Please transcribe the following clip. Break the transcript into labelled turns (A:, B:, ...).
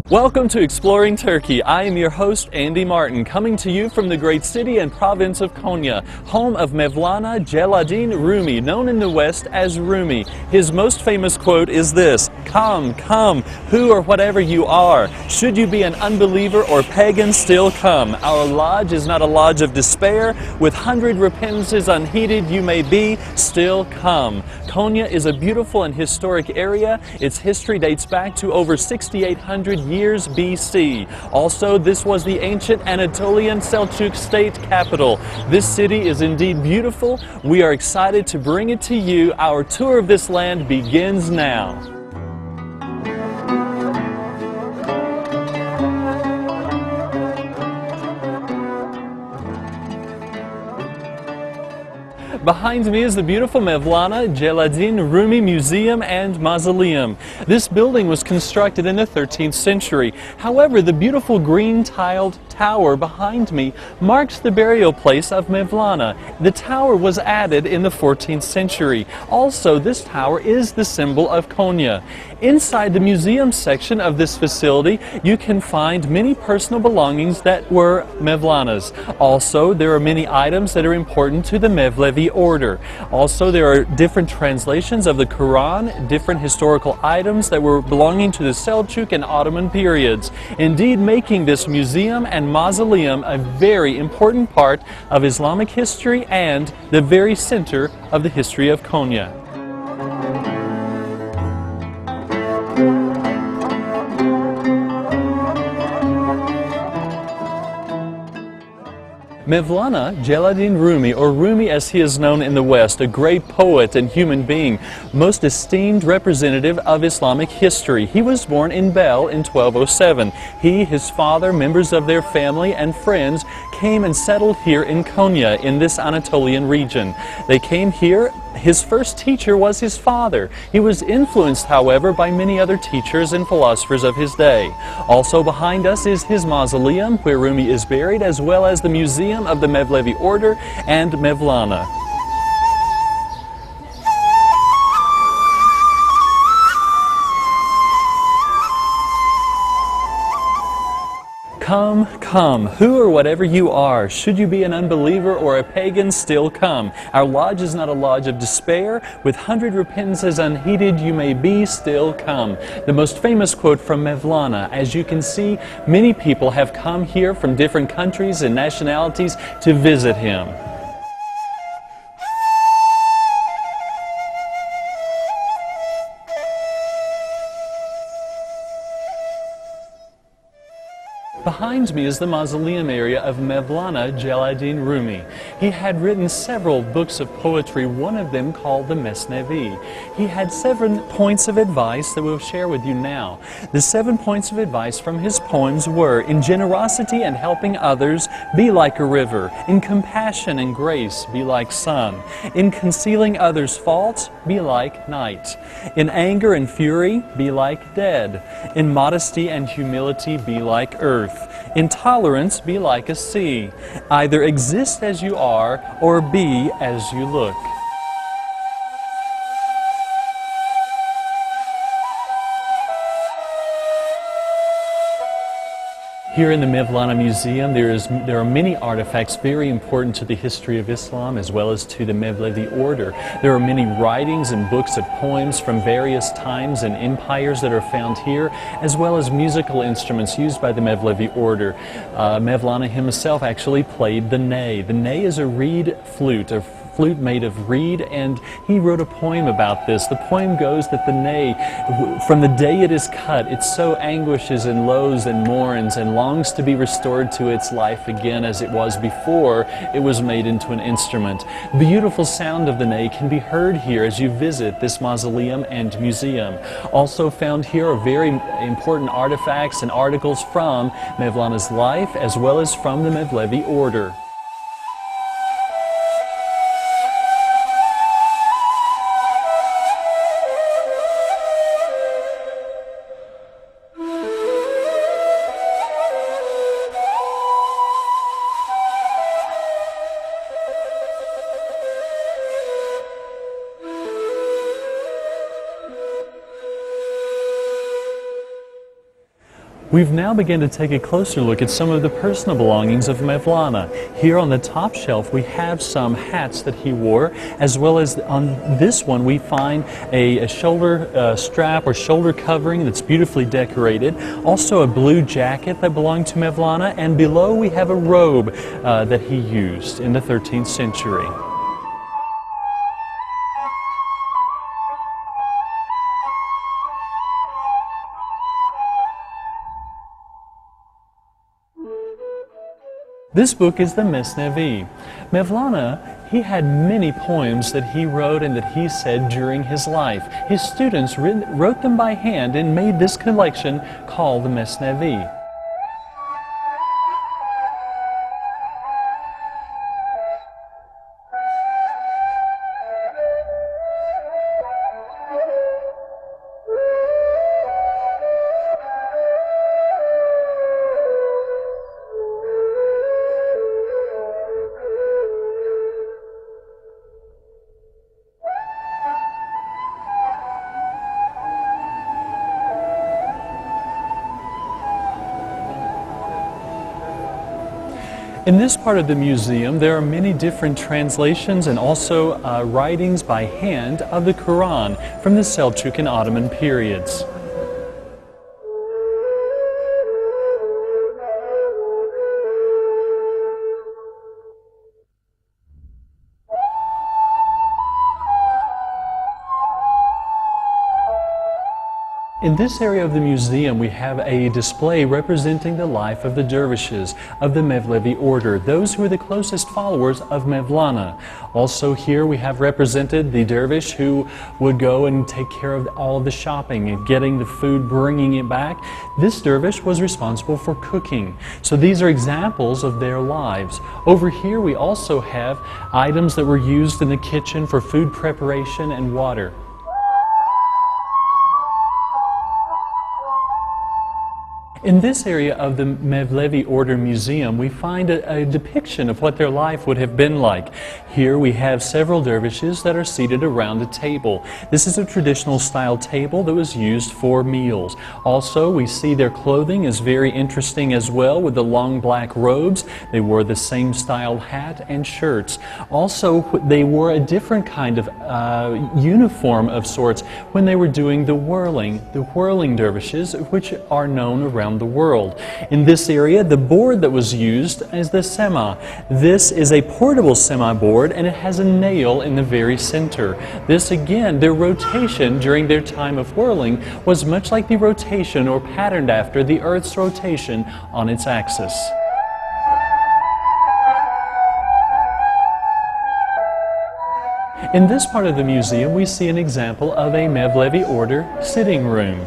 A: Welcome to Exploring Turkey. I am your host, Andy Martin, coming to you from the great city and province of Konya, home of Mevlana Celaleddin Rumi, known in the West as Rumi. His most famous quote is this: "Come, come, who or whatever you are. Should you be an unbeliever or pagan, still come. Our lodge is not a lodge of despair. With 100 repentances unheeded you may be, still come." Konya is a beautiful and historic area. Its history dates back to over 6,800 years BC. Also, this was the ancient Anatolian Seljuk state capital. This city is indeed beautiful. We are excited to bring it to you. Our tour of this land begins now. Behind me is the beautiful Mevlana Celaleddin Rumi Museum and Mausoleum. This building was constructed in the 13th century. However, the beautiful green tiled tower behind me marks the burial place of Mevlana. The tower was added in the 14th century. Also, this tower is the symbol of Konya. Inside the museum section of this facility, you can find many personal belongings that were Mevlana's. Also, there are many items that are important to the Mevlevi order. Also, there are different translations of the Quran, different historical items that were belonging to the Seljuk and Ottoman periods. Indeed, making this museum and mausoleum a very important part of Islamic history and the very center of the history of Konya. Mevlana Celaleddin Rumi, or Rumi as he is known in the West, a great poet and human being, most esteemed representative of Islamic history. He was born in Bel in 1207. He, his father, members of their family and friends came and settled here in Konya in this Anatolian region. They came here. His first teacher was his father. He was influenced, however, by many other teachers and philosophers of his day. Also behind us is his mausoleum, where Rumi is buried, as well as the Museum of the Mevlevi Order and Mevlana. Come, come, who or whatever you are. Should you be an unbeliever or a pagan, still come. Our lodge is not a lodge of despair. With 100 repentances unheeded you may be, still come. The most famous quote from Mevlana. As you can see, many people have come here from different countries and nationalities to visit him. Behind me is the mausoleum area of Mevlana Celaleddin Rumi. He had written several books of poetry, one of them called the Mesnevi. He had 7 points of advice that we'll share with you now. The 7 points of advice from his poems were: in generosity and helping others, be like a river. In compassion and grace, be like sun. In concealing others' faults, be like night. In anger and fury, be like dead. In modesty and humility, be like earth. In tolerance, be like a sea. Either exist as you are, or be as you look. Here in the Mevlana Museum, there are many artifacts very important to the history of Islam as well as to the Mevlevi order. There are many writings and books of poems from various times and empires that are found here, as well as musical instruments used by the Mevlevi order. Mevlana himself actually played the ney. The ney is a reed flute, a flute made of reed, and he wrote a poem about this. The poem goes that the ney, from the day it is cut, it so anguishes and lows and mourns and longs to be restored to its life again as it was before it was made into an instrument. The beautiful sound of the ney can be heard here as you visit this mausoleum and museum. Also found here are very important artifacts and articles from Mevlana's life as well as from the Mevlevi order. We've now begun to take a closer look at some of the personal belongings of Mevlana. Here on the top shelf we have some hats that he wore, as well as on this one we find a shoulder strap or shoulder covering that's beautifully decorated, also a blue jacket that belonged to Mevlana, and below we have a robe that he used in the 13th century. This book is the Mesnevi. Mevlana, he had many poems that he wrote and that he said during his life. His students wrote them by hand and made this collection called the Mesnevi. In this part of the museum, there are many different translations and also writings by hand of the Quran from the Seljuk and Ottoman periods. In this area of the museum, we have a display representing the life of the Dervishes of the Mevlevi order, those who are the closest followers of Mevlana. Also here we have represented the Dervish who would go and take care of all of the shopping and getting the food, bringing it back. This Dervish was responsible for cooking. So these are examples of their lives. Over here we also have items that were used in the kitchen for food preparation and water. In this area of the Mevlevi Order Museum, we find a depiction of what their life would have been like. Here we have several dervishes that are seated around a table. This is a traditional style table that was used for meals. Also, we see their clothing is very interesting as well, with the long black robes. They wore the same style hat and shirts. Also, they wore a different kind of uniform of sorts when they were doing the whirling dervishes, which are known around the world. In this area, the board that was used is the sema. This is a portable sema board and it has a nail in the very center. This again, their rotation during their time of whirling was much like the rotation or patterned after the Earth's rotation on its axis. In this part of the museum, we see an example of a Mevlevi order sitting room.